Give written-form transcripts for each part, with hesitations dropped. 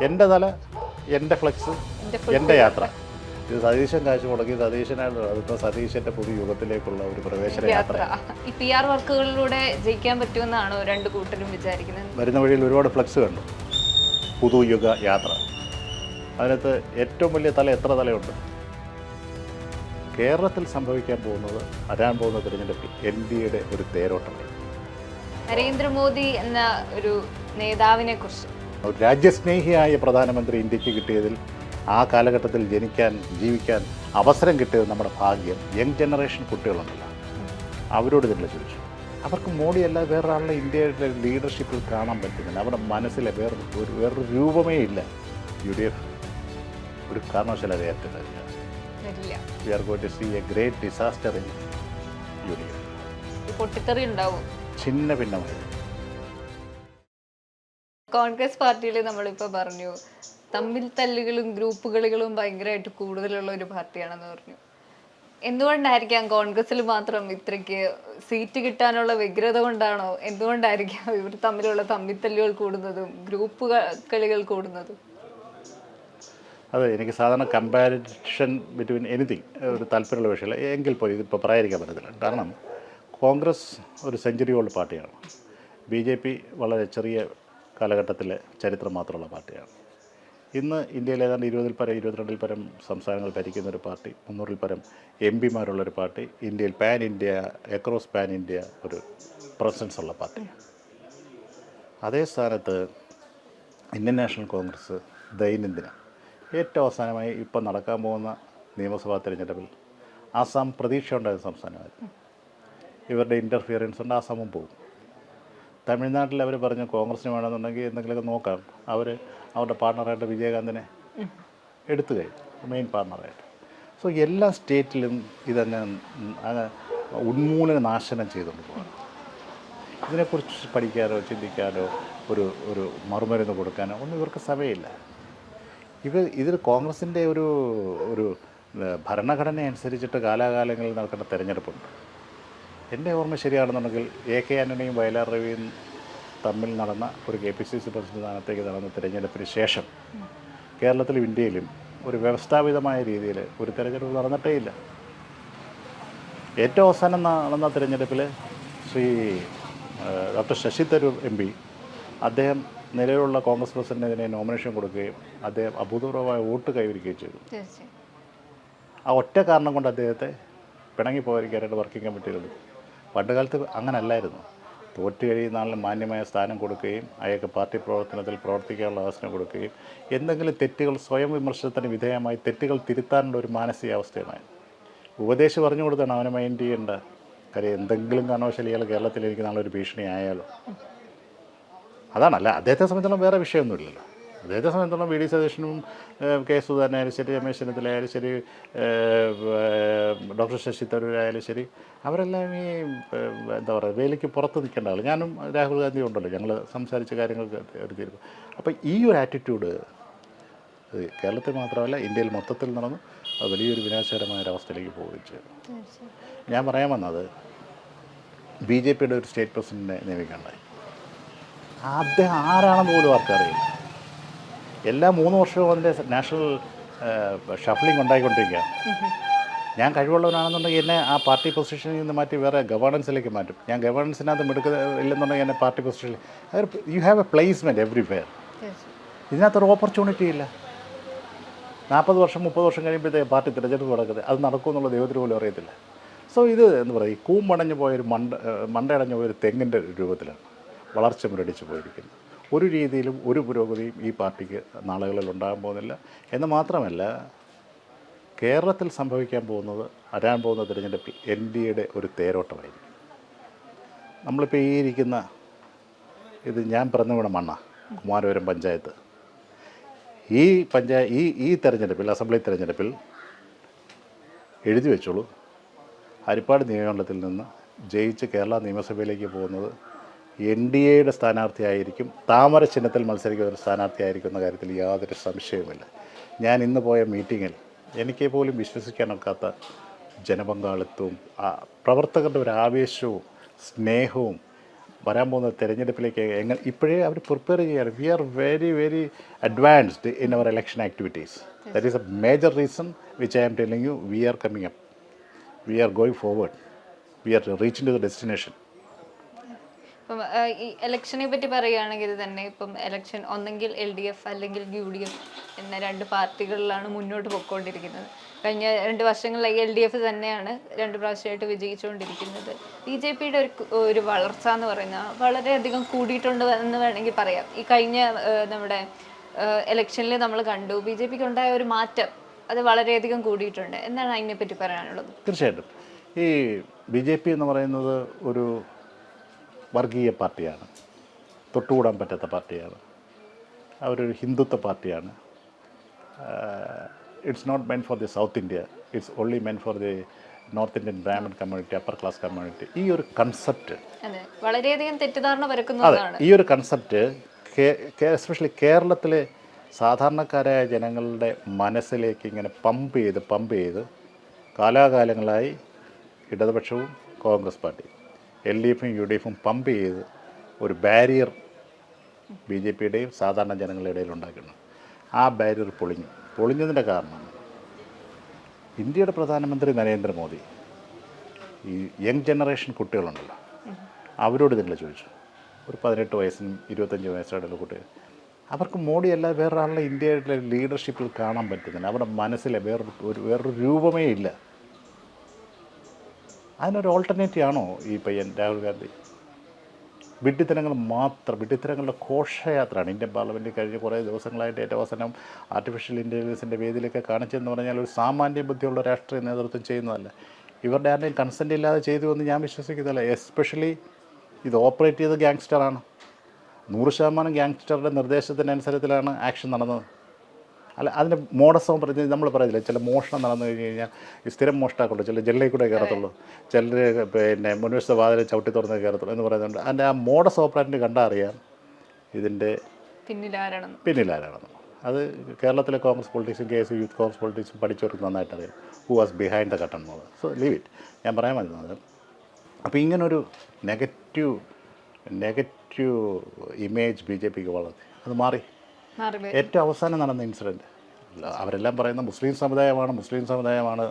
എൻ്റെ തല, എൻ്റെ ഫ്ലെക്സ്, എൻ്റെ യാത്ര. ഇത് സതീശൻ കാശ് മുടക്കി സതീശനാണ് അതിപ്പോൾ സതീശൻ്റെ പുതിയ യുഗത്തിലേക്കുള്ള ഒരു പ്രവേശന യാത്ര. ഈ PR വർക്കുകളിലൂടെ ജയിക്കാൻ പറ്റുമെന്നാണോ രണ്ട് കൂട്ടരും വിചാരിക്കുന്നത്? വരുന്ന വഴിയിൽ ഒരുപാട് ഫ്ലെക്സ് കണ്ടു, പുതുയുഗ യാത്ര. അതിനകത്ത് ഏറ്റവും വലിയ തല എത്ര തലയുണ്ട്? കേരളത്തിൽ സംഭവിക്കാൻ പോകുന്നത്, വരാൻ പോകുന്ന തിരഞ്ഞെടുപ്പിൽ NDAയുടെ ഒരു തേരോട്ടമായി. നരേന്ദ്രമോദി എന്ന ഒരു നേതാവിനെ കുറിച്ച്, ഒരു രാജ്യസ്നേഹിയായ പ്രധാനമന്ത്രി ഇന്ത്യക്ക് കിട്ടിയതിൽ, ആ കാലഘട്ടത്തിൽ ജനിക്കാൻ ജീവിക്കാൻ അവസരം കിട്ടിയത് നമ്മുടെ ഭാഗ്യം. യങ് ജനറേഷൻ കുട്ടികളുണ്ടല്ലോ, അവരോട് നിങ്ങൾ ചോദിച്ചു, അവർക്ക് മോഡിയല്ല വേറൊരാളുടെ ഇന്ത്യയുടെ ലീഡർഷിപ്പിൽ കാണാൻ പറ്റുന്നില്ല. അവരുടെ മനസ്സിലെ വേറൊരു രൂപമേ ഇല്ല. UDF ഒരു കാരണവശാലും അറിയാത്തില്ല. We are going to see a great disaster in UDF. പൊട്ടിത്തെറി ഉണ്ടാവും. ചിന്ന ഭിന്നമായി. കോൺഗ്രസ് പാർട്ടിയിൽ നമ്മളിപ്പോൾ പറഞ്ഞു തമ്മിൽ തല്ലുകളും ഗ്രൂപ്പുകളും ഭയങ്കരമായിട്ട് കൂടുതലുള്ള ഒരു പാർട്ടിയാണെന്ന് പറഞ്ഞു. എന്തുകൊണ്ടായിരിക്കാം കോൺഗ്രസിൽ മാത്രം ഇത്രയ്ക്ക് സീറ്റ് കിട്ടാനുള്ള വ്യഗ്രത കൊണ്ടാണോ? എന്തുകൊണ്ടായിരിക്കാം ഇവർ തമ്മിലുള്ള തമ്മിത്തല്ലുകൾ കൂടുന്നതും ഗ്രൂപ്പ് കളികൾ കൂടുന്നതും? അതെ, എനിക്ക് സാധാരണ കമ്പാരിഷൻ ബിറ്റ്വീൻ എനിത്തിങ് ഒരു താല്പര്യമുള്ള വിഷയമല്ല. എങ്കിൽ പോലും ഇതിപ്പോൾ പറയാതിരിക്കാൻ പറ്റത്തില്ല. കാരണം കോൺഗ്രസ് ഒരു സെഞ്ചുറി ഓൾഡ് പാർട്ടിയാണ്. BJP വളരെ ചെറിയ കാലഘട്ടത്തിലെ ചരിത്രം മാത്രമുള്ള പാർട്ടിയാണ്. ഇന്ന് ഇന്ത്യയിൽ ഏതാണ്ട് 22-ൽ പരം സംസ്ഥാനങ്ങൾ ഭരിക്കുന്ന ഒരു പാർട്ടി, 300-ൽ പരം MP-മാരുള്ളൊരു പാർട്ടി, ഇന്ത്യയിൽ അക്രോസ് പാൻ ഇന്ത്യ ഒരു പ്രസൻസ് ഉള്ള പാർട്ടി. അതേ സ്ഥാനത്ത് ഇന്ത്യൻ നാഷണൽ കോൺഗ്രസ് ദൈനംദിനം ഏറ്റവും അവസാനമായി ഇപ്പം നടക്കാൻ പോകുന്ന നിയമസഭാ തിരഞ്ഞെടുപ്പിൽ ആസാം പ്രതീക്ഷ ഉണ്ടായിരുന്ന സംസ്ഥാനമായിരുന്നു. ഇവരുടെ ഇൻ്റർഫിയറൻസ് ഉണ്ട്, ആസാമും പോകും. തമിഴ്നാട്ടിൽ അവർ പറഞ്ഞു കോൺഗ്രസിന് വേണമെന്നുണ്ടെങ്കിൽ എന്തെങ്കിലുമൊക്കെ നോക്കാം. അവരുടെ പാർട്ണറായിട്ട് വിജയകാന്തിനെ എടുത്തു കഴിഞ്ഞു, മെയിൻ പാർട്ണറായിട്ട്. സോ എല്ലാ സ്റ്റേറ്റിലും ഇതന്നെ ഉന്മൂലന നാശനം ചെയ്തുകൊണ്ട് പോകണം. ഇതിനെക്കുറിച്ച് പഠിക്കാനോ ചിന്തിക്കാനോ ഒരു മറുമരുന്ന് കൊടുക്കാനോ ഒന്നും ഇവർക്ക് സമയമില്ല. ഇതിൽ കോൺഗ്രസിൻ്റെ ഒരു ഭരണഘടന അനുസരിച്ചിട്ട് കാലാകാലങ്ങളിൽ നടക്കുന്ന തിരഞ്ഞെടുപ്പുണ്ട്. എൻ്റെ ഓർമ്മ ശരിയാണെന്നുണ്ടെങ്കിൽ AK ആൻ്റണിയും വയലാർ രവിയും തമ്മിൽ നടന്ന ഒരു KPCC പ്രസിഡന്റ് സ്ഥാനത്തേക്ക് നടന്ന തിരഞ്ഞെടുപ്പിന് ശേഷം കേരളത്തിലും ഇന്ത്യയിലും ഒരു വ്യവസ്ഥാപിതമായ രീതിയിൽ ഒരു തിരഞ്ഞെടുപ്പ് നടന്നിട്ടേ ഇല്ല. ഏറ്റവും അവസാനം നടന്ന തിരഞ്ഞെടുപ്പിൽ ശ്രീ ഡോക്ടർ ശശി തരൂർ MP അദ്ദേഹം നിലവിലുള്ള കോൺഗ്രസ് പ്രസിഡന്റിനെ നോമിനേഷൻ കൊടുക്കുകയും അദ്ദേഹം അഭൂതപൂർവമായ വോട്ട് കൈവരിക്കുകയും ചെയ്തു. ആ ഒറ്റ കാരണം കൊണ്ട് അദ്ദേഹത്തെ പിണങ്ങിപ്പോയിരിക്കാനായിട്ട് വർക്കിംഗ് കമ്മിറ്റിയിലുണ്ട്. പണ്ട് കാലത്ത് അങ്ങനെ അല്ലായിരുന്നു. തോറ്റ് കഴിയുന്ന ആളിന് മാന്യമായ സ്ഥാനം കൊടുക്കുകയും അയാൾക്ക് പാർട്ടി പ്രവർത്തനത്തിൽ പ്രവർത്തിക്കാനുള്ള അവസരം കൊടുക്കുകയും എന്തെങ്കിലും തെറ്റുകൾ സ്വയം വിമർശനത്തിന് വിധേയമായി തെറ്റുകൾ തിരുത്താനുള്ള ഒരു മാനസികാവസ്ഥയുമായി ഉപദേശം പറഞ്ഞു കൊടുത്താണ് അവനെ മൈൻഡ് ചെയ്യേണ്ട കാര്യം. എന്തെങ്കിലും കാരണവശാൽ ഇയാൾ കേരളത്തിലിരിക്കുന്ന ആളൊരു ഭീഷണി ആയാലോ, അതാണല്ല. അദ്ദേഹത്തെ സംബന്ധിച്ചിടത്തോളം വേറെ വിഷയമൊന്നുമില്ലല്ലോ. അദ്ദേഹത്തെ സംബന്ധിച്ചിടത്തോളം VD സതീശനും K സുധാകരനായാലും ശരി, രമേശ് ചെന്നിത്തലയായാലും ശരി, ഡോക്ടർ ശശി തരൂരായാലും ശരി, അവരെല്ലാം ഈ എന്താ പറയുക വേലിക്ക് പുറത്ത് നിൽക്കേണ്ട ആൾ. ഞാനും രാഹുൽ ഗാന്ധി ഉണ്ടല്ലോ, ഞങ്ങൾ സംസാരിച്ച കാര്യങ്ങൾക്ക് എടുത്തിരുന്നു. അപ്പോൾ ഈ ഒരു ആറ്റിറ്റ്യൂഡ് കേരളത്തിൽ മാത്രമല്ല ഇന്ത്യയിൽ മൊത്തത്തിൽ നടന്നു. അത് വലിയൊരു വിനാശകരമായൊരവസ്ഥയിലേക്ക് പോവുകയും ചെയ്തു. ഞാൻ പറയാൻ വന്നത് BJPയുടെ ഒരു സ്റ്റേറ്റ് പ്രസിഡന്റിനെ നിയമിക്കേണ്ടായി. അദ്ദേഹം ആരാണെന്ന് പോലും ആർക്കറിയില്ല. എല്ലാ 3 വർഷവും അതിൻ്റെ നാഷണൽ ഷഫ്ലിംഗ് ഉണ്ടായിക്കൊണ്ടിരിക്കുകയാണ്. ഞാൻ കഴിവുള്ളവനാണെന്നുണ്ടെങ്കിൽ എന്നെ ആ പാർട്ടി പൊസിഷനിൽ നിന്ന് മാറ്റി വേറെ ഗവേണൻസിലേക്ക് മാറ്റും. ഞാൻ ഗവേണൻസിനകത്ത് ഇല്ലെന്നുണ്ടെങ്കിൽ എന്നെ പാർട്ടി പൊസിഷനിൽ you have A placement everywhere. ഇതിനകത്തൊരു ഓപ്പർച്യൂണിറ്റി ഇല്ല. 40 വർഷം 30 വർഷം കഴിയുമ്പോഴത്തേക്ക് പാർട്ടി തിരഞ്ഞെടുപ്പ് നടക്കുന്നത് അത് നടക്കുമെന്നുള്ള ദൈവത്തിന് പോലും അറിയത്തില്ല. സോ ഇത് എന്താ പറയുക, കൂമ്പണഞ്ഞു പോയൊരു മണ്ടയടഞ്ഞു പോയൊരു തെങ്ങിൻ്റെ രൂപത്തിലാണ് വളർച്ച മുരടിച്ച് പോയിരിക്കുന്നത്. ഒരു രീതിയിലും ഒരു പുരോഗതിയും ഈ പാർട്ടിക്ക് നാളുകളിൽ ഉണ്ടാകാൻ പോകുന്നില്ല. എന്ന് മാത്രമല്ല, കേരളത്തിൽ സംഭവിക്കാൻ പോകുന്നത്, വരാൻ പോകുന്ന തിരഞ്ഞെടുപ്പിൽ NDAയുടെ ഒരു തേരോട്ടമായിരിക്കും. നമ്മളിപ്പോൾ ഈ ഇരിക്കുന്ന ഇത് ഞാൻ പറഞ്ഞു വീണ മണ്ണ കുമാരപുരം പഞ്ചായത്ത്. ഈ തെരഞ്ഞെടുപ്പിൽ, അസംബ്ലി തെരഞ്ഞെടുപ്പിൽ എഴുതി വെച്ചോളൂ, ഹരിപ്പാട് നിയമമണ്ഡലത്തിൽ നിന്ന് ജയിച്ച് കേരള നിയമസഭയിലേക്ക് പോകുന്നത് NDAയുടെ സ്ഥാനാർത്ഥിയായിരിക്കും. താമര ചിഹ്നത്തിൽ മത്സരിക്കുന്ന ഒരു സ്ഥാനാർത്ഥിയായിരിക്കും എന്ന കാര്യത്തിൽ യാതൊരു സംശയവുമില്ല. ഞാൻ ഇന്ന് പോയ മീറ്റിങ്ങിൽ എനിക്ക് പോലും വിശ്വസിക്കാനൊക്കാത്ത ജനപങ്കാളിത്തവും പ്രവർത്തകരുടെ ഒരു ആവേശവും സ്നേഹവും വരാൻ പോകുന്ന തെരഞ്ഞെടുപ്പിലേക്ക് ഇപ്പോഴേ അവർ പ്രിപ്പയർ ചെയ്യുകയാണ്. We are very very advanced in our election activities. That is a major reason which I am telling you. We are coming up, we are going forward, we are reaching to the destination. ഇപ്പം ഈ ഇലക്ഷനെ പറ്റി പറയുകയാണെങ്കിൽ തന്നെ ഇപ്പം election ഒന്നെങ്കിൽ LDF അല്ലെങ്കിൽ UDF എന്ന രണ്ട് പാർട്ടികളിലാണ് മുന്നോട്ട് പോയിക്കൊണ്ടിരിക്കുന്നത്. കഴിഞ്ഞ 2 വർഷങ്ങളിലായി LDF തന്നെയാണ് 2 പ്രാവശ്യമായിട്ട് വിജയിച്ചുകൊണ്ടിരിക്കുന്നത്. BJPയുടെ ഒരു വളർച്ച എന്ന് പറയുന്നത് വളരെയധികം കൂടിയിട്ടുണ്ട് എന്ന് വേണമെങ്കിൽ പറയാം. ഈ കഴിഞ്ഞ നമ്മുടെ ഇലക്ഷനിൽ നമ്മൾ കണ്ടു BJPക്ക് ഉണ്ടായ ഒരു മാറ്റം അത് വളരെയധികം കൂടിയിട്ടുണ്ട്. എന്താണ് അതിനെപ്പറ്റി പറയാനുള്ളത്? തീർച്ചയായിട്ടും ഈ BJP എന്ന് പറയുന്നത് ഒരു വർഗീയ പാർട്ടിയാണ്, തൊട്ടുകൂടാൻ പറ്റാത്ത പാർട്ടിയാണ്, അവരൊരു ഹിന്ദുത്വ പാർട്ടിയാണ്. It's not men for the south India, it's only men for the north Indian Brahmin community, upper class community. ഈ ഒരു കൺസെപ്റ്റ് വളരെയധികം തെറ്റിദ്ധാരണ പരക്കുന്നതാണ്. ഈ ഒരു കൺസെപ്റ്റ് എസ്പെഷ്യലി കേരളത്തിലെ സാധാരണക്കാരായ ജനങ്ങളുടെ മനസ്സിലേക്ക് ഇങ്ങനെ പമ്പ് ചെയ്ത് കാലാകാലങ്ങളായി ഇടതുപക്ഷവും കോൺഗ്രസ് പാർട്ടി LDFും UDFും പമ്പ് ചെയ്ത് ഒരു ബാരിയർ BJPയുടെയും സാധാരണ ജനങ്ങളുടെ ഇടയിൽ ഉണ്ടാക്കുന്നു. ആ ബാരിയർ പൊളിഞ്ഞതിൻ്റെ കാരണം ഇന്ത്യയുടെ പ്രധാനമന്ത്രി നരേന്ദ്രമോദി ഈ യങ് ജനറേഷൻ കുട്ടികളുണ്ടല്ലോ, അവരോട് ഇതിനെ ചോദിച്ചു. ഒരു 18 വയസ്സിനും 25 വയസ്സുള്ള കുട്ടികൾ, അവർക്ക് മോഡി അല്ല വേറൊരാളുടെ ഇന്ത്യയുടെ ലീഡർഷിപ്പിൽ കാണാൻ പറ്റുന്നില്ല. അവരുടെ മനസ്സിലെ വേറൊരു രൂപമേ ഇല്ല. അതിനൊരു ഓൾട്ടർനേറ്റീവ് ആണോ ഈ പയ്യൻ രാഹുൽ ഗാന്ധി? വിഡ്ഢിത്തരങ്ങളുടെ ഘോഷയാത്രയാണ് ഇന്ത്യൻ പാർലമെൻറ്റിൽ കഴിഞ്ഞ് കുറേ ദിവസങ്ങളായിട്ട് ഏറ്റവും അവസാനം ആർട്ടിഫിഷ്യൽ ഇൻ്റലിജൻസിൻ്റെ വേദിയിലൊക്കെ കാണിച്ചതെന്ന് പറഞ്ഞാൽ ഒരു സാമാന്യ ബുദ്ധിയുള്ള രാഷ്ട്രീയ നേതൃത്വം ചെയ്യുന്നതല്ല. ഇവരുടെ ആരുടെയും കൺസെൻറ്റ് ഇല്ലാതെ ചെയ്തു എന്ന് ഞാൻ വിശ്വസിക്കുന്നില്ല. എസ്പെഷ്യലി ഇത് ഓപ്പറേറ്റ് ചെയ്ത ഗ്യാങ്സ്റ്ററാണ്. 100% ഗ്യാങ്സ്റ്ററുടെ നിർദ്ദേശത്തിനനുസരിച്ചിലാണ് ആക്ഷൻ നടന്നത്. അല്ല, അതിൻ്റെ മോഡസവും പറഞ്ഞ് നമ്മൾ പറയുന്നില്ല, ചില മോഷണം നടന്നു കഴിഞ്ഞ് കഴിഞ്ഞാൽ ഈ സ്ഥിരം മോഷ്ടാക്കുള്ളൂ, ചില ജെല്ലയിൽ കൂടെ കയറത്തുള്ളൂ, ചിലർ പിന്നെ മുൻവശത്തെ വാതിൽ ചവിട്ടി തുറന്ന് കയറത്തുള്ളൂ എന്ന് പറയുന്നുണ്ട്. അതിൻ്റെ ആ മോഡസ് ഓപ്പറേറ്ററിന് കണ്ടാൽ അറിയാം ഇതിൻ്റെ പിന്നിലാരാണെന്ന്. അത് കേരളത്തിലെ കോൺഗ്രസ് പൊളിറ്റിക്സും KS യൂത്ത് കോൺഗ്രസ് പൊളിറ്റിക്സും പഠിച്ചവർക്ക് നന്നായിട്ട് അറിയാം who was behind the curtain mode. So leave it. ഞാൻ പറയാൻ വരുന്നത്, അപ്പോൾ ഇങ്ങനൊരു നെഗറ്റീവ് ഇമേജ് BJPക്ക് വളർത്തി അത് മാറി. ഏറ്റവും അവസാനം നടന്ന ഇൻസിഡൻറ്റ് അവരെല്ലാം പറയുന്ന മുസ്ലിം സമുദായമാണ്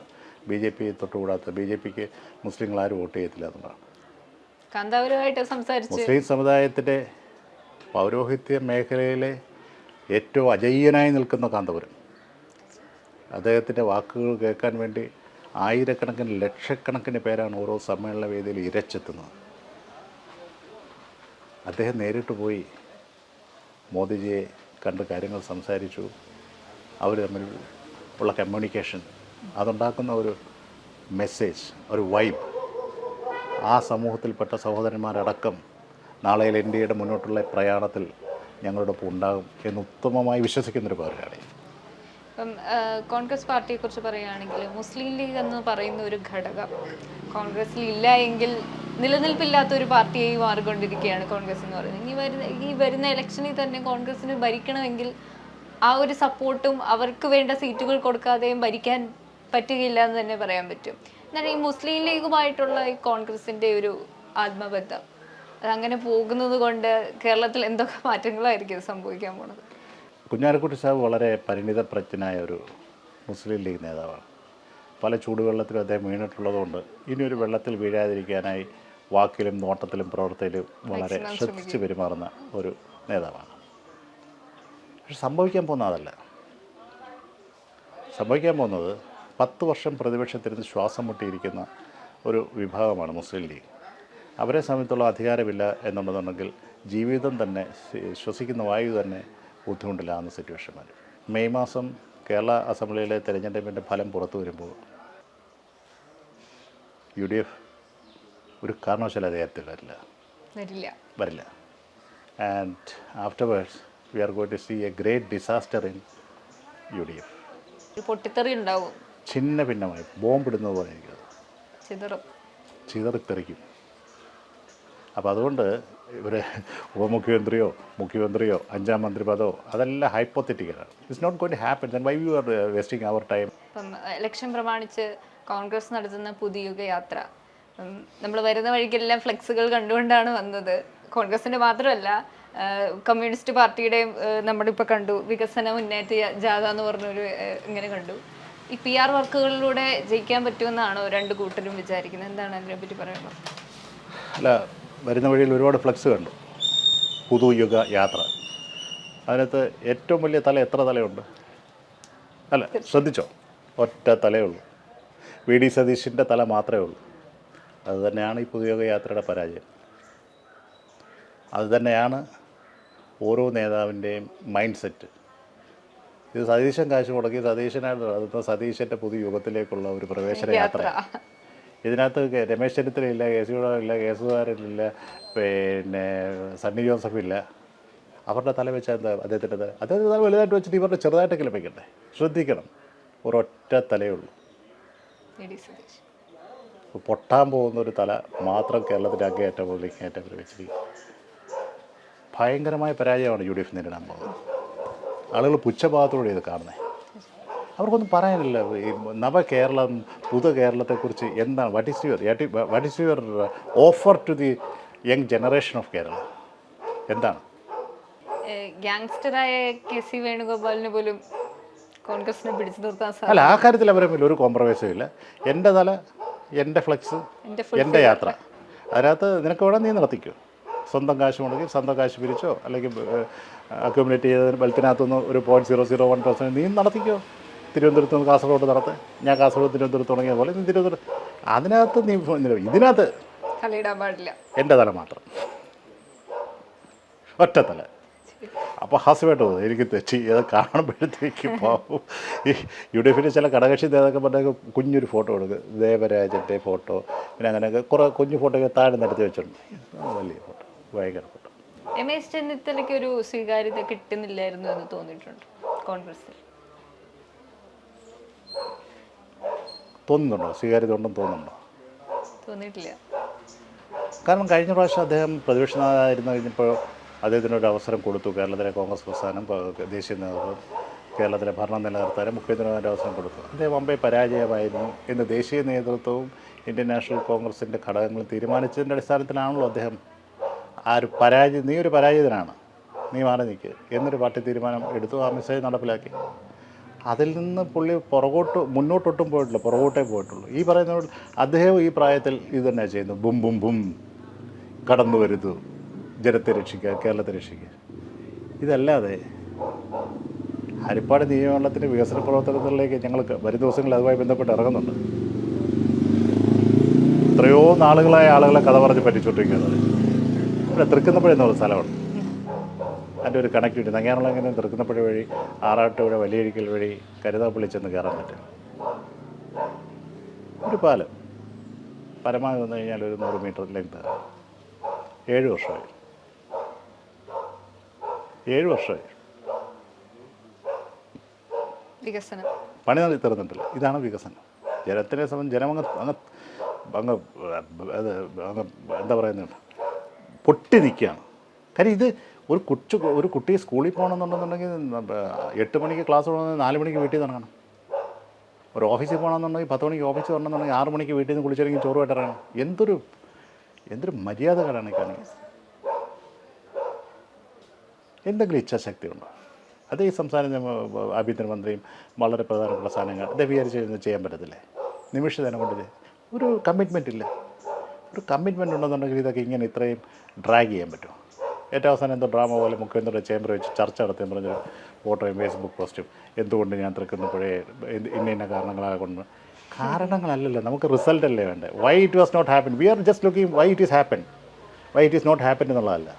BJP തൊട്ടുകൂടാത്ത, BJPക്ക് മുസ്ലിങ്ങൾ ആരും വോട്ട് ചെയ്യത്തില്ല എന്നുള്ളതാണ്. മുസ്ലിം സമുദായത്തിൻ്റെ പൗരോഹിത്യ മേഖലയിലെ ഏറ്റവും അജയ്യനായി നിൽക്കുന്ന കാന്തപുരം, അദ്ദേഹത്തിൻ്റെ വാക്കുകൾ കേൾക്കാൻ വേണ്ടി ആയിരക്കണക്കിന് ലക്ഷക്കണക്കിന് പേരാണ് ഓരോ സമ്മേളന വേദിയിൽ ഇരച്ചെത്തുന്നത്. അദ്ദേഹം നേരിട്ട് പോയി മോദിജിയെ കണ്ട് കാര്യങ്ങൾ സംസാരിച്ചു. അവർ തമ്മിൽ ഉള്ള കമ്മ്യൂണിക്കേഷൻ, അതുണ്ടാക്കുന്ന ഒരു മെസ്സേജ്, ഒരു വൈബ് ആ സമൂഹത്തിൽപ്പെട്ട സഹോദരന്മാരടക്കം നാളെയിൽ ഇന്ത്യയുടെ മുന്നോട്ടുള്ള പ്രയാണത്തിൽ ഞങ്ങളോടൊപ്പം ഉണ്ടാകും എന്ന് ഉത്തമമായി വിശ്വസിക്കുന്നൊരു പൗരനാണ്. ഇപ്പം കോൺഗ്രസ് പാർട്ടിയെക്കുറിച്ച് പറയുകയാണെങ്കിൽ മുസ്ലിം ലീഗ് എന്ന് പറയുന്ന ഒരു ഘടകം കോൺഗ്രസിൽ ഇല്ല എങ്കിൽ നിലനിൽപ്പില്ലാത്തൊരു പാർട്ടിയായി മാറിക്കൊണ്ടിരിക്കുകയാണ് കോൺഗ്രസ് എന്ന് പറയുന്നത്. ഈ വരുന്ന ഇലക്ഷനിൽ തന്നെ കോൺഗ്രസിന് ഭരിക്കണമെങ്കിൽ ആ ഒരു സപ്പോർട്ടും അവർക്ക് വേണ്ട സീറ്റുകൾ കൊടുക്കാതെയും ഭരിക്കാൻ പറ്റുകയില്ല എന്ന് തന്നെ പറയാൻ പറ്റും. എന്നാൽ ഈ മുസ്ലിം ലീഗുമായിട്ടുള്ള ഈ കോൺഗ്രസിൻ്റെ ഒരു ആത്മബന്ധം അതങ്ങനെ പോകുന്നത് കൊണ്ട് കേരളത്തിൽ എന്തൊക്കെ മാറ്റങ്ങളായിരിക്കും സംഭവിക്കാൻ പോണത്? കുഞ്ഞാലിക്കുട്ടി സാഹിബ് വളരെ പരിണിതപ്രജ്ഞനായ ഒരു മുസ്ലിം ലീഗ് നേതാവാണ്. പല ചൂടുവെള്ളത്തിലും അദ്ദേഹം വീണിട്ടുള്ളതുകൊണ്ട് ഇനിയൊരു വെള്ളത്തിൽ വീഴാതിരിക്കാനായി വാക്കിലും നോട്ടത്തിലും പ്രവർത്തനത്തിലും വളരെ ശ്രദ്ധിച്ച് പെരുമാറുന്ന ഒരു നേതാവാണ്. പക്ഷെ സംഭവിക്കാൻ പോകുന്ന അതല്ല. സംഭവിക്കാൻ പോകുന്നത് 10 വർഷം പ്രതിപക്ഷത്തിരുന്ന് ശ്വാസം മുട്ടിയിരിക്കുന്ന ഒരു വിഭാഗമാണ് മുസ്ലിം ലീഗ്. അവരെ സംബന്ധിച്ചുള്ള അധികാരമില്ല എന്നുണ്ടെന്നുണ്ടെങ്കിൽ ജീവിതം തന്നെ, ശ്വസിക്കുന്ന വായു തന്നെ ബുദ്ധിമുട്ടില്ലാവുന്ന സിറ്റുവേഷൻ വരും. മെയ് മാസം കേരള അസംബ്ലിയിലെ തെരഞ്ഞെടുപ്പിൻ്റെ ഫലം പുറത്തു വരുമ്പോൾ UDF ഒരു കാരണവശാലും അധികാരത്തിൽ വരില്ല. And afterwards we are going to see a great disaster in UDF. പൊട്ടിത്തെറി ഉണ്ടാവും, ഛിന്ന ഭിന്നമായി ബോംബിടുന്നത് പോലെ ചിതറിത്തെറിക്കും. അപ്പോൾ അതുകൊണ്ട് ഇവർ ഉപമുഖ്യമന്ത്രിയോ മുഖ്യമന്ത്രിയോ 5ാം മന്ത്രി പദമോ അതെല്ലാം ഹൈപ്പോത്തറ്റിക്കലാണ്. It's not going to happen. Then why you are wasting our time? ഇപ്പം ഇലക്ഷൻ പ്രമാണിച്ച് കോൺഗ്രസ് നടത്തുന്ന പുതുയുഗ യാത്ര, നമ്മൾ വരുന്ന വഴിക്കെല്ലാം ഫ്ലെക്സുകൾ കണ്ടുകൊണ്ടാണ് വന്നത്. കോൺഗ്രസിന്റെ മാത്രമല്ല കമ്മ്യൂണിസ്റ്റ് പാർട്ടിയുടെയും നമ്മളിപ്പോൾ കണ്ടു വികസന മുന്നേറ്റ ജാഥ എന്ന് പറഞ്ഞൊരു ഇങ്ങനെ കണ്ടു. ഈ PR വർക്കുകളിലൂടെ ജയിക്കാൻ പറ്റുമെന്നാണോ രണ്ട് കൂട്ടരും വിചാരിക്കുന്നത്? എന്താണ് അതിനെപ്പറ്റി പറയുന്നത്? അല്ല, വരുന്ന വഴിയിൽ ഒരുപാട് ഫ്ലക്സ് കണ്ടു, പുതുയുഗ യാത്ര. അതിനകത്ത് ഏറ്റവും വലിയ തല എത്ര തലയുണ്ട്? അല്ല, ശ്രദ്ധിച്ചോ, ഒറ്റ തലയേ ഉള്ളൂ. VD സതീശിൻ്റെ തല മാത്രമേ ഉള്ളൂ. അതുതന്നെയാണ് ഈ പുതുയുഗ യാത്രയുടെ പരാജയം. അതുതന്നെയാണ് ഓരോ നേതാവിൻ്റെയും മൈൻഡ് സെറ്റ്. ഇത് സതീശൻ കാശ് മുടക്കി സതീശനായിട്ട് നടത്തുന്ന സതീശൻ്റെ പുതുയുഗത്തിലേക്കുള്ള ഒരു പ്രവേശന യാത്ര. ഇതിനകത്ത് രമേശ് ചെന്നിത്തലയില്ല, KC ഇല്ല, കേസുകാരില്ല, പിന്നെ സണ്ണി ജോസഫില്ല. അവരുടെ തല വെച്ചാൽ എന്താ അദ്ദേഹത്തിൻ്റെ തല വലുതായിട്ട് വെച്ചിട്ട് ഇവരുടെ ചെറുതായിട്ടെങ്കിലും വയ്ക്കണ്ടേ? ശ്രദ്ധിക്കണം, ഒരൊറ്റ തലയേ ഉള്ളൂ. പൊട്ടാൻ പോകുന്നൊരു തല മാത്രം കേരളത്തിൻ്റെ അങ്ങേയറ്റം മുതൽ ഇങ്ങേയറ്റം വരെ വെച്ചിരിക്കും. ഭയങ്കരമായ പരാജയമാണ് UDF നേരിടാൻ പോകുന്നത്. ആളുകൾ പുച്ഛഭാവത്തോടെ ഇത് കാണുന്നത്. അവർക്കൊന്നും പറയാനില്ല. ഈ നവകേരളം, കേരളത്തെക്കുറിച്ച് എന്താണ്, what is your offer to the young generation of Kerala? എന്താണ്? ഗ്യാങ്സ്റ്ററായ KC വേണുഗോപാലിന് പോലും കോൺഗ്രസിനെ പിടിച്ചു നിർത്താൻ സാധിക്കും. അല്ല, ആ കാര്യത്തിൽ അവരെ ഒരു കോംപ്രമൈസും ഇല്ല. എൻ്റെ തല, എൻ്റെ ഫ്ലെക്സ്, എൻ്റെ യാത്ര. അതിനകത്ത് നിനക്ക് വേണം നീ നടത്തിക്കോ. സ്വന്തം കാശ് മുടക്കി സ്വന്തം കാശ് പിരിച്ചോ, അല്ലെങ്കിൽ അക്യുമുലേറ്റ് ചെയ്ത ബലത്തിനകത്തുനിന്ന് ഒരു 0.001% നീ നടത്തിക്കോ. തിരുവനന്തപുരത്ത് നിന്ന് കാസർഗോഡ് നടത്ത്. ഞാൻ കാസർഗോഡ് തിരുവനന്തപുരത്ത് തുടങ്ങിയ പോലെ നീ തിരുവനന്തപുരം. അതിനകത്ത് നീ ഇതിനകത്ത് കളിയിടാൻ പാടില്ല. എൻ്റെ തല മാത്രം, ഒറ്റത്തല. അപ്പോൾ ഹാസ്യമായിട്ട് തോന്നുന്നു, എനിക്ക് തെറ്റി. അത് കാണുമ്പോഴത്തേക്ക് പാവം ഈ UDFിൻ്റെ ചില ഘടകകക്ഷി നേതാക്കൾ പറഞ്ഞ കുഞ്ഞൊരു ഫോട്ടോ എടുക്കുക, ദേവരാജൻ്റെ ഫോട്ടോ, പിന്നെ അങ്ങനെയൊക്കെ കുറേ കുഞ്ഞു ഫോട്ടോയൊക്കെ താഴെ നടത്തി വെച്ചിട്ടുണ്ട്. വലിയ ഫോട്ടോ, ഭയങ്കര ഫോട്ടോ. രമേശ് ചെന്നിത്തലയ്ക്ക് ഒരു സ്വീകാര്യത കിട്ടുന്നില്ലായിരുന്നു എന്ന് തോന്നിയിട്ടുണ്ട് കോൺഗ്രസിൽ? തോന്നുന്നുണ്ടോ? സ്വീകാര്യത ഉണ്ടെന്ന് തോന്നുന്നുണ്ടോ? തോന്നിയിട്ടില്ല. കാരണം കഴിഞ്ഞ പ്രാവശ്യം അദ്ദേഹം പ്രതിപക്ഷ നേതാവായിരുന്നു. കഴിഞ്ഞപ്പോൾ അദ്ദേഹത്തിനൊരു അവസരം കൊടുത്തു. കേരളത്തിലെ കോൺഗ്രസ് പ്രസ്ഥാനം, ദേശീയ നേതൃത്വം, കേരളത്തിലെ ഭരണം നിലനിർത്താനും മുഖ്യമന്ത്രിമാരുടെ അവസരം കൊടുത്തു. അദ്ദേഹം മുമ്പേ പരാജയമായിരുന്നു എന്ന് ദേശീയ നേതൃത്വവും ഇന്ത്യൻ നാഷണൽ കോൺഗ്രസിൻ്റെ ഘടകങ്ങളും തീരുമാനിച്ചതിൻ്റെ അടിസ്ഥാനത്തിലാണല്ലോ അദ്ദേഹം നീ ഒരു പരാജിതനാണ്, നീ മാറി നിൽക്കുക എന്നൊരു പാർട്ടി തീരുമാനം എടുത്തു. ആ മെസ്സേജ് നടപ്പിലാക്കി. അതിൽ നിന്ന് പുള്ളി മുന്നോട്ടൊട്ടും പോയിട്ടില്ല, പുറകോട്ടേ പോയിട്ടുള്ളൂ. ഈ പറയുന്ന അദ്ദേഹം ഈ പ്രായത്തിൽ ഇത് തന്നെ ചെയ്യുന്നു. ബും ബും ബും കടന്നു വരുന്നു, ജനത്തെ രക്ഷിക്കുക, കേരളത്തെ രക്ഷിക്കുക. ഇതല്ലാതെ ഹരിപ്പാട് നിയമമണ്ഡലത്തിൻ്റെ വികസന പ്രവർത്തനങ്ങളിലേക്ക് ഞങ്ങൾ വരും ദിവസങ്ങളിൽ അതുമായി ബന്ധപ്പെട്ട് ഇറങ്ങുന്നുണ്ട്. എത്രയോ നാളുകളായ ആളുകളെ കഥ പറഞ്ഞ് പറ്റിച്ചുകൊണ്ടിരിക്കുന്നത്. ഇവിടെ തൃക്കുന്നപ്പുഴ എന്നുള്ള സ്ഥലമാണ്. അതിൻ്റെ ഒരു കണക്ടിവിറ്റി നങ്ങാനുള്ള തൃക്കുന്നപ്പുഴ വഴി ആറാട്ടുപുഴ വലിയഴിക്കൽ വഴി കരുതാപ്പള്ളി ചെന്ന് കയറാൻ പറ്റും. ഒരു പാലം പരമാവധി വന്നു കഴിഞ്ഞാൽ ഒരു 100 മീറ്റർ ലെങ്ത്. 7 വർഷമായി. വികസനം പണി തീർന്നിട്ടില്ല. ഇതാണ് വികസനം. ജനത്തിനെ സംബന്ധിച്ച് അങ്ങ് എന്താ പറയുന്നത്, പൊട്ടി നിൽക്കുകയാണ്. കാര്യം ഇത് ഒരു കുട്ടി സ്കൂളിൽ പോകണമെന്നുണ്ടെന്നുണ്ടെങ്കിൽ 8 മണിക്ക് ക്ലാസ് പോകണമെങ്കിൽ 4 മണിക്ക് വീട്ടിൽ നിന്ന് ഇറങ്ങണം. ഒരു ഓഫീസിൽ പോകണമെന്നുണ്ടെങ്കിൽ 10 മണിക്ക് ഓഫീസിൽ വരണമെന്നുണ്ടെങ്കിൽ 6 മണിക്ക് വീട്ടിൽ നിന്ന് കുളിച്ചിറങ്ങി ചോറുമായിട്ട് ഇറങ്ങണം. എന്തൊരു മര്യാദകളാണ് കാണിക്കുന്നത്. എന്തെങ്കിലും ഇച്ഛാശക്തി ഉണ്ടോ? അത് ഈ സംസ്ഥാന ആഭ്യന്തരമന്ത്രിയും വളരെ പ്രധാനപ്പെട്ട സ്ഥാനങ്ങൾ അത് വിചാരിച്ച് ചെയ്യാൻ പറ്റത്തില്ലേ? നിമിഷത്തേനെ കൊണ്ട് ഒരു കമ്മിറ്റ്മെൻ്റ് ഇല്ല. ഒരു കമ്മിറ്റ്മെൻ്റ് ഉണ്ടെന്നുണ്ടെങ്കിൽ ഇതൊക്കെ ഇങ്ങനെ ഇത്രയും ഡ്രാഗ് ചെയ്യാൻ പറ്റുമോ? ഏറ്റവും അവസാനം എന്തോ ഡ്രാമ പോലെ മുഖ്യമന്ത്രിയുടെ ചേംബർ വെച്ച് ചർച്ച നടത്തി പറഞ്ഞൊരു ഫോട്ടോയും ഫേസ്ബുക്ക് പോസ്റ്റും എന്തുകൊണ്ട് ഞാൻ തൃക്കുന്നപ്പോഴേ ഇന്ന കാരണങ്ങളാകൊണ്ട്. കാരണങ്ങളല്ലല്ലോ, നമുക്ക് റിസൾട്ട് അല്ലേ വേണ്ടത്. Why it was not happen. We are just looking why it is happen, why it is not happen എന്നുള്ളതല്ല.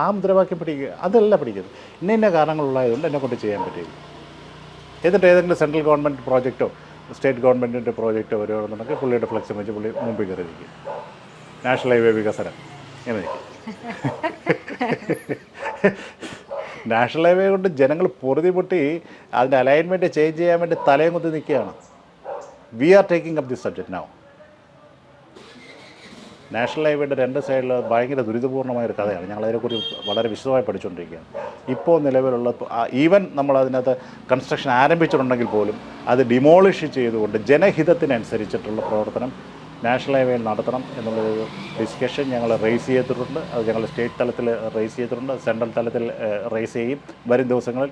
ആ മുദ്രാവാക്യം പഠിക്കുക, അതല്ല പഠിക്കുന്നത്. ഇന്ന കാരണങ്ങളുള്ളതുകൊണ്ട് എന്നെക്കൊണ്ട് ചെയ്യാൻ പറ്റില്ല. എന്നിട്ട് ഏതെങ്കിലും സെൻട്രൽ ഗവൺമെൻറ് പ്രോജക്റ്റോ സ്റ്റേറ്റ് ഗവൺമെൻറ്റിൻ്റെ പ്രോജക്റ്റോ വരുവാണെന്നുണ്ടെങ്കിൽ പുള്ളിയുടെ ഫ്ലെക്സും വെച്ച് പുള്ളി മുമ്പിൽ കയറി നിൽക്കുക. നാഷണൽ ഹൈവേ വികസനം ഇങ്ങനെ നിൽക്കും. നാഷണൽ ഹൈവേ കൊണ്ട് ജനങ്ങൾ പൊറുതി പൊട്ടി അതിൻ്റെ അലൈൻമെൻറ്റ് ചേഞ്ച് ചെയ്യാൻ വേണ്ടി തലയും കുത്തി നിൽക്കുകയാണ്. We are taking up this subject now. National ഹൈവേയുടെ 2 സൈഡിൽ ഭയങ്കര ദുരിതപൂർണ്ണമായൊരു കഥയാണ്. ഞങ്ങളതിനെക്കുറിച്ച് വളരെ വിശദമായി പഠിച്ചുകൊണ്ടിരിക്കുകയാണ്. ഇപ്പോൾ നിലവിലുള്ള ഈവൻ നമ്മളതിനകത്ത് കൺസ്ട്രക്ഷൻ ആരംഭിച്ചിട്ടുണ്ടെങ്കിൽ പോലും അത് ഡിമോളിഷ് ചെയ്തുകൊണ്ട് ജനഹിതത്തിനനുസരിച്ചിട്ടുള്ള പ്രവർത്തനം നാഷണൽ ഹൈവേയിൽ നടത്തണം എന്നുള്ളൊരു ഡിസ്കഷൻ ഞങ്ങൾ റേസ് ചെയ്തിട്ടുണ്ട്. അത് ഞങ്ങൾ സ്റ്റേറ്റ് തലത്തിൽ റേസ് ചെയ്തിട്ടുണ്ട്, സെൻട്രൽ തലത്തിൽ റേസ് ചെയ്യും. വരും ദിവസങ്ങളിൽ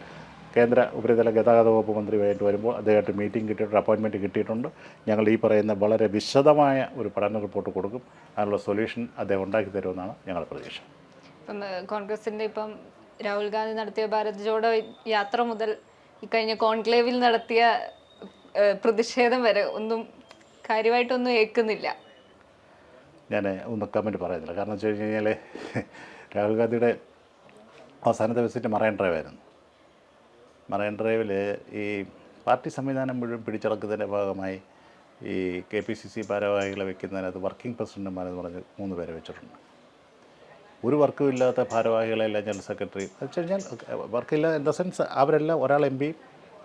കേന്ദ്ര ഉപരിതല ഗതാഗത വകുപ്പ് മന്ത്രിയായിട്ട് വരുമ്പോൾ അദ്ദേഹമായിട്ട് മീറ്റിംഗ് കിട്ടിയിട്ടുണ്ട്, അപ്പോയിൻമെൻറ്റ് കിട്ടിയിട്ടുണ്ട്. ഞങ്ങൾ ഈ പറയുന്ന വളരെ വിശദമായ ഒരു പഠന റിപ്പോർട്ട് കൊടുക്കും. അതിനുള്ള സൊല്യൂഷൻ അദ്ദേഹം ഉണ്ടാക്കി തരുമെന്നാണ് ഞങ്ങളുടെ പ്രതീക്ഷ. ഇപ്പം കോൺഗ്രസിൻ്റെ ഇപ്പം രാഹുൽ ഗാന്ധി നടത്തിയ ഭാരത് ജോഡോ യാത്ര മുതൽ ഈ കഴിഞ്ഞ കോൺക്ലേവിൽ നടത്തിയ പ്രതിഷേധം വരെ ഒന്നും കാര്യമായിട്ടൊന്നും ഏൽക്കുന്നില്ല. ഞാൻ ഒന്നും കമൻറ്റ് പറയുന്നില്ല. കാരണം വെച്ച് കഴിഞ്ഞ് കഴിഞ്ഞാൽ രാഹുൽ ഗാന്ധിയുടെ അവസാനത്തെ വിസിറ്റ് മറൈൻ ഡ്രൈവ് ആയിരുന്നു. മറൈൻ ഡ്രൈവിൽ ഈ പാർട്ടി സംവിധാനം മുഴുവൻ പിടിച്ചടക്കുന്നതിൻ്റെ ഭാഗമായി ഈ KPCC ഭാരവാഹികളെ വെക്കുന്നതിനകത്ത് വർക്കിംഗ് പ്രസിഡന്റുമാരെന്ന് പറഞ്ഞ് 3 പേരെ വെച്ചിട്ടുണ്ട്. ഒരു വർക്കും ഇല്ലാത്ത ഭാരവാഹികളെല്ലാം ജനറൽ സെക്രട്ടറി വെച്ച് കഴിഞ്ഞാൽ വർക്കില്ല ഇൻ ദ സെൻസ് അവരെല്ലാം ഒരാൾ MP,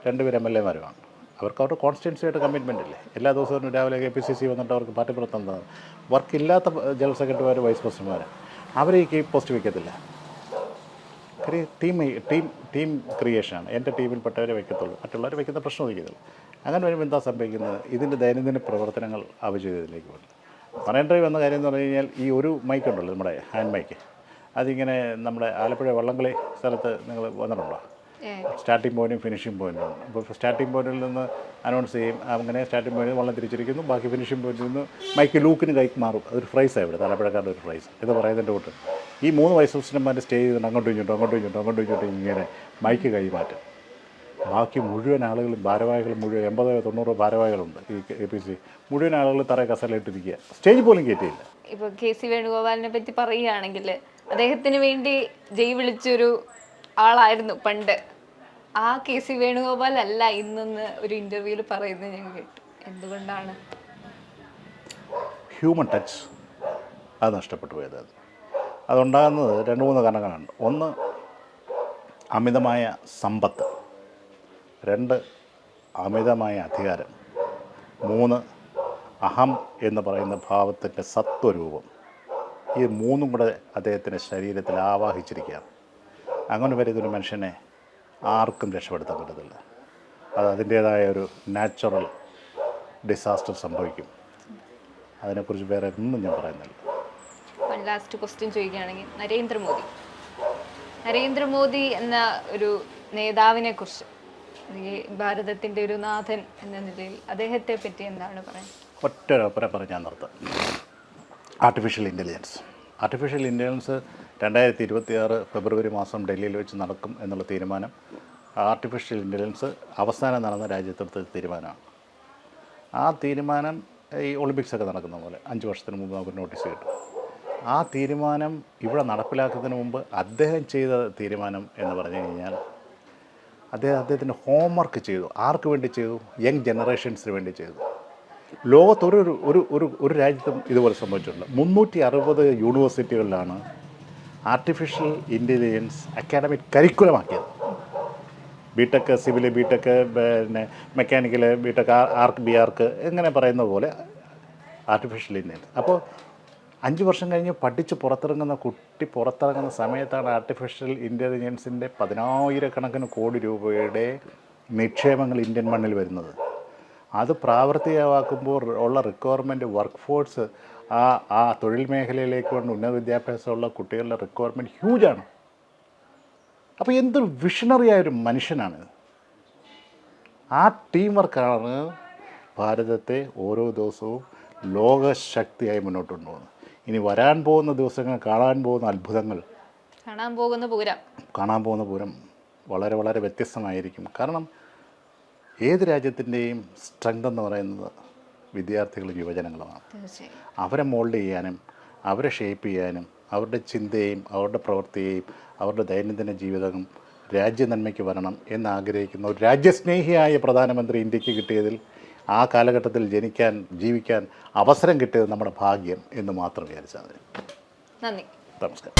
2 പേര് MLA-മാരുമാണ്. അവർക്ക് അവരുടെ കോൺസ്റ്റിറ്റ്യൻസിയായിട്ട് കമ്മിറ്റ്മെൻ്റ് ഇല്ലേ. എല്ലാ ദിവസവും രാവിലെ KPCC വന്നിട്ട് അവർക്ക് പാർട്ടി പുറത്തുനിന്നാണ്. വർക്കില്ലാത്ത ജനറൽ സെക്രട്ടറിമാർ, വൈസ് പ്രസിഡന്റുമാർ അവർ ഈ പോസ്റ്റ് വയ്ക്കത്തില്ല. ടീം ക്രിയേഷനാണ്. എൻ്റെ ടീമിൽപ്പെട്ടവരെ വയ്ക്കത്തുള്ളൂ, മറ്റുള്ളവരെ വയ്ക്കുന്ന പ്രശ്നം വയ്ക്കത്തുള്ളൂ. അങ്ങനെ വരുമ്പോൾ എന്താ സംഭവിക്കുന്നത്? ഇതിൻ്റെ ദൈനംദിന പ്രവർത്തനങ്ങൾ ആവശ്യത്തിലേക്ക് പോകുന്നു. മറൈൻ ഡ്രൈവ് എന്ന കാര്യം എന്ന് പറഞ്ഞു കഴിഞ്ഞാൽ ഈ ഒരു മൈക്ക് ഉണ്ടല്ലോ, നമ്മുടെ ഹാൻഡ് മൈക്ക്, അതിങ്ങനെ നമ്മുടെ ആലപ്പുഴ വള്ളംകളി സ്ഥലത്ത് നിങ്ങൾ വന്നിട്ടുണ്ടോ? സ്റ്റാർട്ടിംഗ് പോയിൻറ്റും ഫിനിഷിംഗ് പോയിൻറ്റും. അപ്പോൾ സ്റ്റാർട്ടിംഗ് പോയിൻറ്റിൽ നിന്ന് അനൗൺസ് ചെയ്യും, അങ്ങനെ സ്റ്റാർട്ടിംഗ് പോയിൻറ്റിൽ വള്ളം തിരിച്ചിരിക്കുന്നു, ബാക്കി ഫിനിഷിംഗ് പോയിൻറ്റിൽ നിന്ന് മൈക്ക് ലൂക്കിന് കൈക്ക് മാറും. അതൊരു ഫ്രൈസാണ് ഇവിടെ ആലപ്പുഴക്കാരുടെ ഒരു ഫ്രൈസ് ഇത് പറയുന്നതിൻ്റെ കൂട്ട്. ഈ 3 വൈസ് പ്രസിഡന്റുമാർ സ്റ്റേ ചെയ്തിട്ട് അങ്ങോട്ടും ഇങ്ങോട്ടും ഇങ്ങനെ മൈക്ക് കൈ മാറ്റും. ബാക്കി മുഴുവൻ ആളുകളും ഭാരവാഹികൾ മുഴുവൻ 80-90 ഭാരവാഹികളുണ്ട് ഈ KPCC. മുഴുവൻ ആളുകൾ തറയെ കസലിട്ടിരിക്കുക, സ്റ്റേജ് പോലും കയറ്റിയില്ല. ഇപ്പോൾ KC വേണുഗോപാലിനെ പറ്റി പറയുകയാണെങ്കിൽ അദ്ദേഹത്തിന് വേണ്ടി ജയ് വിളിച്ചൊരു ആളായിരുന്നു പണ്ട്. ആ KC വേണുഗോപാൽ അല്ല ഇന്നെന്ന് ഒരു ഇൻ്റർവ്യൂവിൽ പറയുന്നത് ഞാൻ കേട്ടു. എന്തുകൊണ്ടാണ്? ഹ്യൂമൻ ടച്ച് അത് നഷ്ടപ്പെട്ടു പോയത്. അതുണ്ടാകുന്നത് 2-3 കാരണങ്ങളാണ്. 1 അമിതമായ സമ്പത്ത്, 2 അമിതമായ അധികാരം, 3 അഹം എന്ന് പറയുന്ന ഭാവത്തിൻ്റെ സത്വരൂപം. ഈ 3ഉം കൂടെ അദ്ദേഹത്തിൻ്റെ ശരീരത്തിൽ ആവാഹിച്ചിരിക്കുകയാണ്. അങ്ങനെ വരുന്നൊരു മനുഷ്യനെ ആർക്കും രക്ഷപ്പെടുത്താൻ പറ്റത്തില്ല. അത് അതിൻ്റേതായ ഒരു നാച്ചുറൽ ഡിസാസ്റ്റർ സംഭവിക്കും. അതിനെക്കുറിച്ച് വേറെ ഒന്നും ഞാൻ പറയുന്നില്ല. ലാസ്റ്റ് ക്വസ്റ്റ്യൻ ചോദിക്കുകയാണെങ്കിൽ നരേന്ദ്രമോദി എന്ന ഒരു നേതാവിനെ കുറിച്ച്, ഈ ഭാരതത്തിൻ്റെ ഒരു നാഥൻ എന്ന നിലയിൽ അദ്ദേഹത്തെ പറ്റി എന്താണ് പറയുന്നത്? ഒറ്റൊരൊപ്പര പറഞ്ഞാൽ നിർത്താം. ആർട്ടിഫിഷ്യൽ ഇൻ്റലിജൻസ് 2026 ഫെബ്രുവരി മാസം ഡൽഹിയിൽ വെച്ച് നടക്കും എന്നുള്ള തീരുമാനം ആർട്ടിഫിഷ്യൽ ഇൻ്റലിജൻസ് അവസാനം നടന്ന രാജ്യത്തെടുത്ത തീരുമാനമാണ്. ആ തീരുമാനം ഈ ഒളിമ്പിക്സൊക്കെ നടക്കുന്ന പോലെ 5 വർഷത്തിന് മുമ്പ് നമുക്ക് നോട്ടീസ് കിട്ടും. ആ തീരുമാനം ഇവിടെ നടപ്പിലാക്കുന്നതിന് മുമ്പ് അദ്ദേഹം ചെയ്ത തീരുമാനം എന്ന് പറഞ്ഞു കഴിഞ്ഞാൽ അദ്ദേഹത്തിൻ്റെ ഹോംവർക്ക് ചെയ്തു. ആർക്ക് വേണ്ടി ചെയ്തു? യങ് ജനറേഷൻസിന് വേണ്ടി ചെയ്തു. ലോകത്തൊരു ഒരു രാജ്യത്തും ഇതുപോലെ സംഭവിച്ചിട്ടില്ല. 360 യൂണിവേഴ്സിറ്റികളിലാണ് ആർട്ടിഫിഷ്യൽ ഇൻ്റലിജൻസ് അക്കാഡമിക് കരിക്കുലമാക്കിയത്. BTech സിവിൽ, BTech പിന്നെ മെക്കാനിക്കൽ, BTech ആർക്ക് എങ്ങനെ പറയുന്നത് പോലെ ആർട്ടിഫിഷ്യൽ ഇൻ്റലിജൻസ്. അപ്പോൾ 5 വർഷം കഴിഞ്ഞ് പഠിച്ച് പുറത്തിറങ്ങുന്ന സമയത്താണ് ആർട്ടിഫിഷ്യൽ ഇൻ്റലിജൻസിൻ്റെ 10,000 കോടി രൂപയുടെ നിക്ഷേപങ്ങൾ ഇന്ത്യൻ മണ്ണിൽ വരുന്നത്. അത് പ്രാവർത്തികമാക്കുമ്പോൾ ഉള്ള റിക്വയർമെൻറ്റ് വർക്ക് ഫോഴ്സ്, ആ തൊഴിൽ മേഖലയിലേക്ക് കൊണ്ട് ഉന്നത വിദ്യാഭ്യാസമുള്ള കുട്ടികളുടെ റിക്വയർമെൻറ്റ് ഹ്യൂജാണ്. അപ്പോൾ എന്തൊരു വിഷണറിയായൊരു മനുഷ്യനാണ്. ആ ടീം വർക്കാണ് ഭാരതത്തെ ഓരോ ദിവസവും ലോകശക്തിയായി മുന്നോട്ട് കൊണ്ടുപോകുന്നത്. ഇനി വരാൻ പോകുന്ന ദിവസങ്ങൾ, കാണാൻ പോകുന്ന അത്ഭുതങ്ങൾ, കാണാൻ പോകുന്ന പൂരം വളരെ വളരെ വ്യത്യസ്തമായിരിക്കും. കാരണം ഏത് രാജ്യത്തിൻ്റെയും സ്ട്രെങ്ത് എന്ന് പറയുന്നത് വിദ്യാർത്ഥികളും യുവജനങ്ങളുമാണ്. അവരെ മോൾഡ് ചെയ്യാനും അവരെ ഷേപ്പ് ചെയ്യാനും അവരുടെ ചിന്തയെയും അവരുടെ പ്രവൃത്തിയെയും അവരുടെ ദൈനംദിന ജീവിതം രാജ്യനന്മയ്ക്ക് വരണം എന്നാഗ്രഹിക്കുന്ന ഒരു രാജ്യസ്നേഹിയായ പ്രധാനമന്ത്രി ഇന്ത്യക്ക് കിട്ടിയതിൽ, ആ കാലഘട്ടത്തിൽ ജീവിക്കാൻ അവസരം കിട്ടിയത് നമ്മുടെ ഭാഗ്യം എന്ന് മാത്രം വിചാരിച്ചാൽ മതി. നന്ദി. നമസ്കാരം.